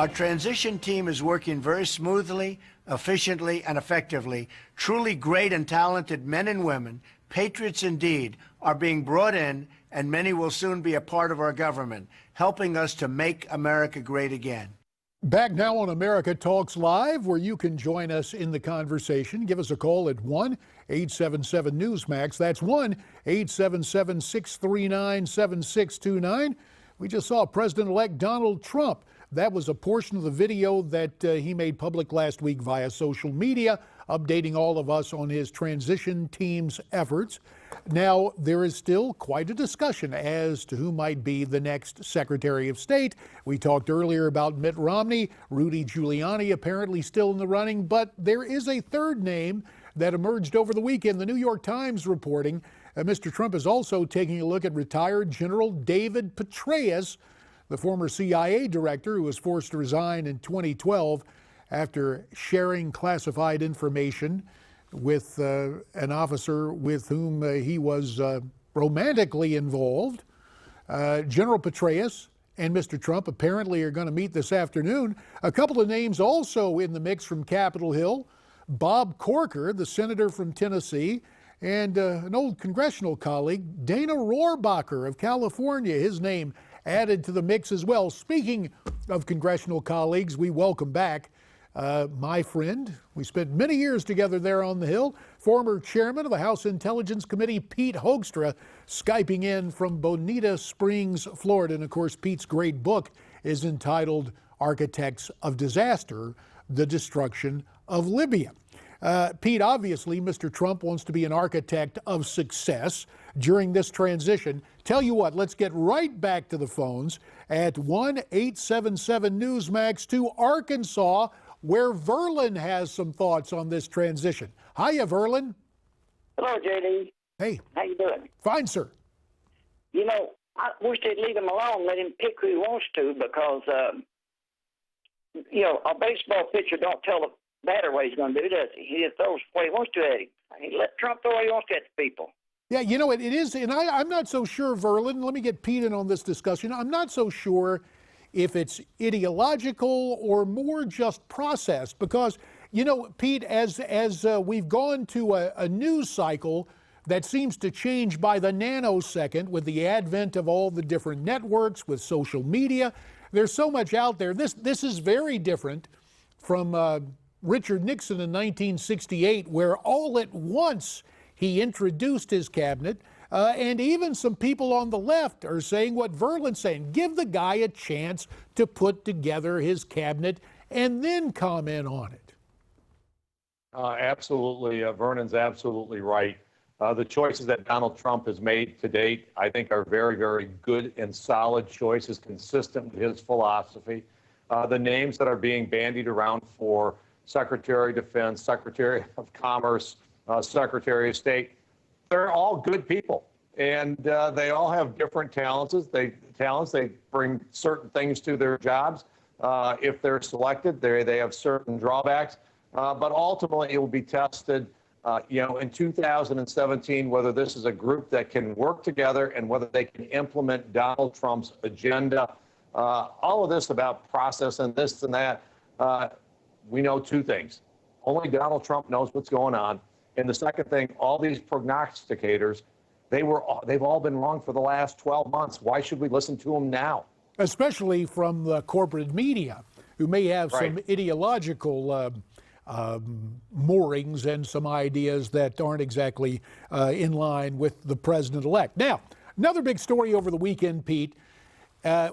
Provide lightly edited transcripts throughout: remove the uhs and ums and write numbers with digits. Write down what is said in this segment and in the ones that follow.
Our transition team is working very smoothly, efficiently, and effectively. Truly great and talented men and women, patriots indeed, are being brought in, and many will soon be a part of our government, helping us to make America great again. Back now on America Talks Live, where you can join us in the conversation. Give us a call at 1-877-Newsmax. That's 1-877-639-7629. We just saw President-elect Donald Trump. That was a portion of the video that he made public last week via social media, updating all of us on his transition team's efforts. Now, there is still quite a discussion as to who might be the next Secretary of State. We talked earlier about Mitt Romney, Rudy Giuliani apparently still in the running, but there is a third name that emerged over the weekend. The New York Times reporting Mr. Trump is also taking a look at retired General David Petraeus, the former CIA director who was forced to resign in 2012 after sharing classified information with an officer with whom he was romantically involved. General Petraeus and Mr. Trump apparently are going to meet this afternoon. A couple of names also in the mix from Capitol Hill: Bob Corker, the senator from Tennessee, and an old congressional colleague, Dana Rohrabacher of California. His name added to the mix as well. Speaking of congressional colleagues, we welcome back my friend. We spent many years together there on the Hill, former chairman of the House Intelligence Committee, Pete Hoekstra, Skyping in from Bonita Springs, Florida. And of course, Pete's great book is entitled Architects of Disaster: The Destruction of Libya. Pete, obviously, Mr. Trump wants to be an architect of success during this transition. Tell you what, let's get right back to the phones at 1-877-Newsmax to Arkansas, where Verlin has some thoughts on this transition. Hiya, Verlin. Hello, JD. Hey. How you doing? Fine, sir. You know, I wish they'd leave him alone, let him pick who he wants to, because, you know, a baseball pitcher don't tell the batter what he's going to do, does he? He just throws what he wants to at him. He let Trump throw what he wants to at the people. Yeah, you know, it is, and I'm not so sure, Verlin, let me get Pete in on this discussion. I'm not so sure if it's ideological or more just processed, because, you know, Pete, as we've gone to a news cycle that seems to change by the nanosecond with the advent of all the different networks, with social media, there's so much out there. This is very different from Richard Nixon in 1968, where all at once he introduced his cabinet, and even some people on the left are saying what Verlin's saying: give the guy a chance to put together his cabinet and then comment on it. Absolutely. Vernon's absolutely right. The choices that Donald Trump has made to date, I think, are very, very good and solid choices consistent with his philosophy. The names that are being bandied around for Secretary of Defense, Secretary of Commerce, Secretary of State, they're all good people, and they all have different talents. They bring certain things to their jobs. If they're selected, they have certain drawbacks, but ultimately it will be tested, you know, in 2017, whether this is a group that can work together and whether they can implement Donald Trump's agenda. All of this about process and this and that. We know two things. Only Donald Trump knows what's going on. And the second thing, all these prognosticators, they've all been wrong for the last 12 months. Why should we listen to them now? Especially from the corporate media, who may have some ideological moorings and some ideas that aren't exactly in line with the president-elect. Now, another big story over the weekend, Pete.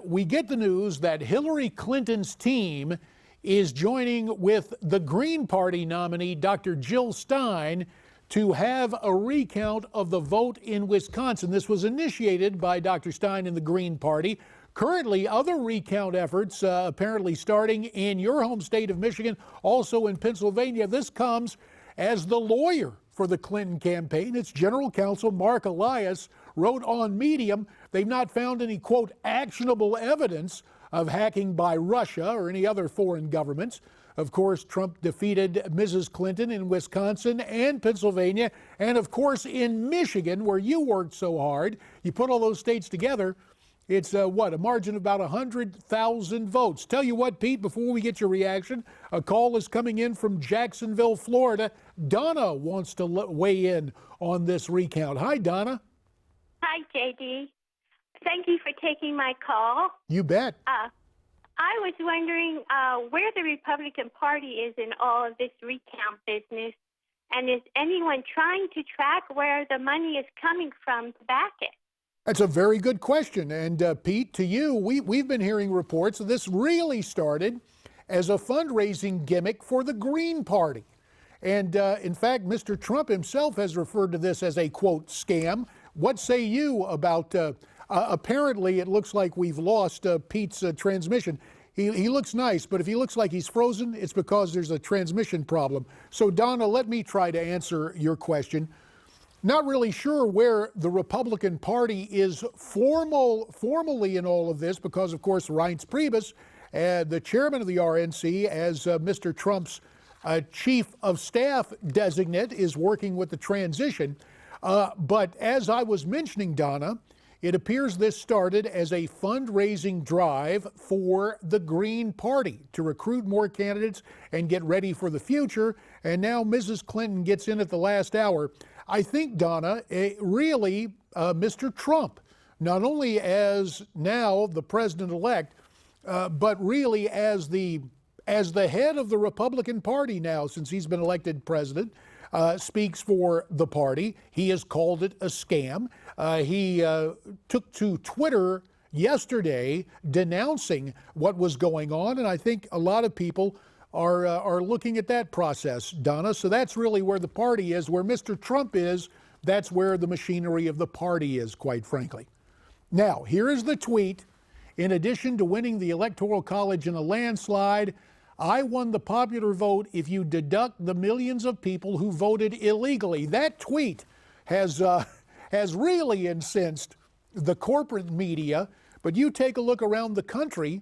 We get the news that Hillary Clinton's team is joining with the Green Party nominee, Dr. Jill Stein, to have a recount of the vote in Wisconsin. This was initiated by Dr. Stein and the Green Party. Currently, other recount efforts apparently starting in your home state of Michigan, also in Pennsylvania. This comes as the lawyer for the Clinton campaign, its general counsel, Mark Elias, wrote on Medium they've not found any, quote, actionable evidence of hacking by Russia or any other foreign governments. Of course, Trump defeated Mrs. Clinton in Wisconsin and Pennsylvania, and of course in Michigan, where you worked so hard. You put all those states together, It's a margin of about 100,000 votes. Tell you what, Pete, before we get your reaction, a call is coming in from Jacksonville, Florida. Donna wants to weigh in on this recount. Hi, Donna. Hi, JD. Thank you for taking my call. You bet. I was wondering where the Republican Party is in all of this recount business, and is anyone trying to track where the money is coming from to back it? That's a very good question. And Pete, to you, we've been hearing reports that this really started as a fundraising gimmick for the Green Party. And in fact, Mr. Trump himself has referred to this as a, quote, scam. What say you about, apparently it looks like we've lost Pete's transmission. He looks nice, but if he looks like he's frozen, it's because there's a transmission problem. So Donna, let me try to answer your question. Not really sure where the Republican Party is formally in all of this because, of course, Reince Priebus, the chairman of the RNC, as Mr. Trump's chief of staff designate, is working with the transition. But as I was mentioning, Donna, it appears this started as a fundraising drive for the Green Party to recruit more candidates and get ready for the future. And now Mrs. Clinton gets in at the last hour. I think, Donna, really Mr. Trump, not only as now the president-elect, but really as the head of the Republican Party now, since he's been elected president, speaks for the party. He has called it a scam. He took to Twitter yesterday denouncing what was going on, and I think a lot of people are looking at that process, Donna. So that's really where the party is. Where Mr. Trump is, that's where the machinery of the party is, quite frankly. Now, here is the tweet. In addition to winning the Electoral College in a landslide, I won the popular vote if you deduct the millions of people who voted illegally. That tweet has really incensed the corporate media, but you take a look around the country,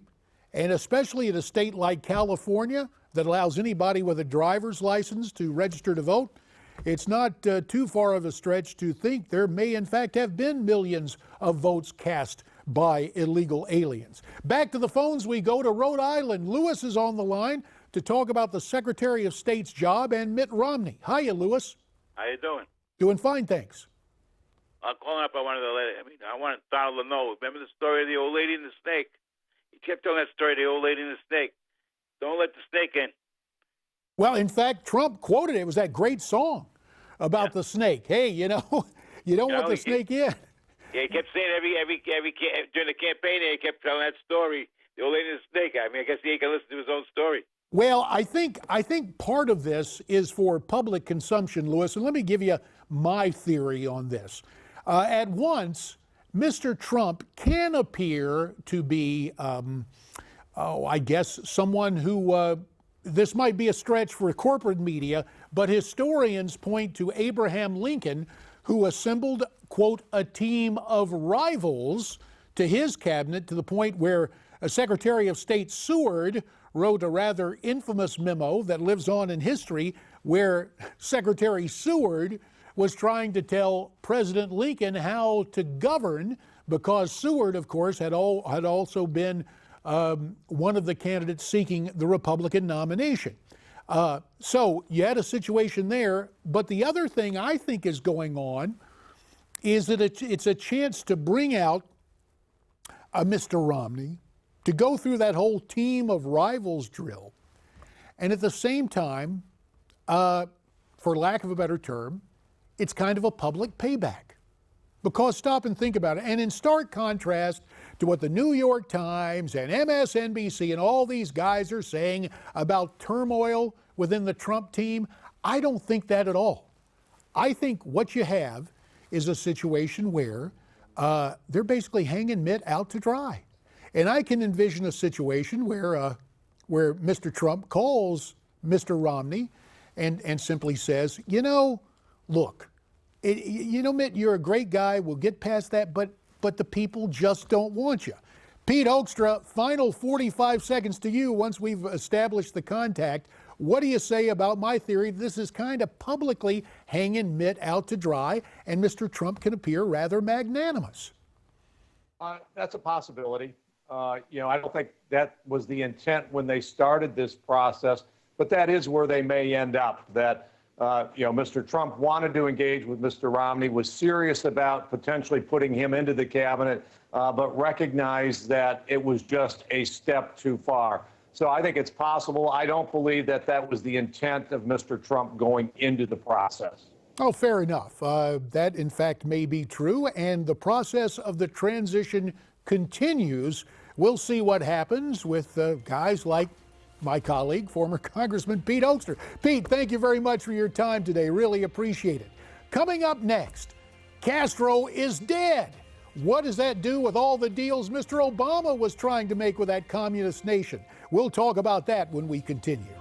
and especially in a state like California that allows anybody with a driver's license to register to vote, it's not too far of a stretch to think there may in fact have been millions of votes cast by illegal aliens. Back to the phones we go to Rhode Island. Lewis is on the line to talk about the Secretary of State's job and Mitt Romney. Hiya, Lewis. How you doing? Doing fine, thanks. I'm calling up. I wanted Donald to know. Remember the story of the old lady and the snake? He kept telling that story of the old lady and the snake. Don't let the snake in. Well, in fact, Trump quoted it. It was that great song about the snake. Hey, you don't want the snake in. Yeah, he kept saying every during the campaign. He kept telling that story, the old lady and the snake. I mean, I guess he can listen to his own story. Well, I think part of this is for public consumption, Lewis, and let me give you my theory on this. At once, Mr. Trump can appear to be, I guess, someone who, this might be a stretch for corporate media, but historians point to Abraham Lincoln, who assembled, quote, a team of rivals to his cabinet to the point where Secretary of State Seward wrote a rather infamous memo that lives on in history where Secretary Seward was trying to tell President Lincoln how to govern because Seward, of course, had also been one of the candidates seeking the Republican nomination. So you had a situation there, but the other thing I think is going on is that it's a chance to bring out Mr. Romney, to go through that whole team of rivals drill, and at the same time, for lack of a better term, it's kind of a public payback. Because stop and think about it, and in stark contrast to what the New York Times and MSNBC and all these guys are saying about turmoil within the Trump team, I don't think that at all. I think what you have is a situation where they're basically hanging Mitt out to dry. And I can envision a situation where Mr. Trump calls Mr. Romney and simply says, look, Mitt, you're a great guy. We'll get past that, but the people just don't want you. Pete Hoekstra, final 45 seconds to you once we've established the contact. What do you say about my theory? This is kind of publicly hanging Mitt out to dry, and Mr. Trump can appear rather magnanimous. That's a possibility. I don't think that was the intent when they started this process, but that is where they may end up. That, Mr. Trump wanted to engage with Mr. Romney, was serious about potentially putting him into the cabinet, but recognized that it was just a step too far. So I think it's possible. I don't believe that that was the intent of Mr. Trump going into the process. Oh, fair enough. That, in fact, may be true, and the process of the transition continues. We'll see what happens with guys like my colleague, former Congressman Pete Hoekstra. Pete, thank you very much for your time today. Really appreciate it. Coming up next, Castro is dead. What does that do with all the deals Mr. Obama was trying to make with that communist nation? We'll talk about that when we continue.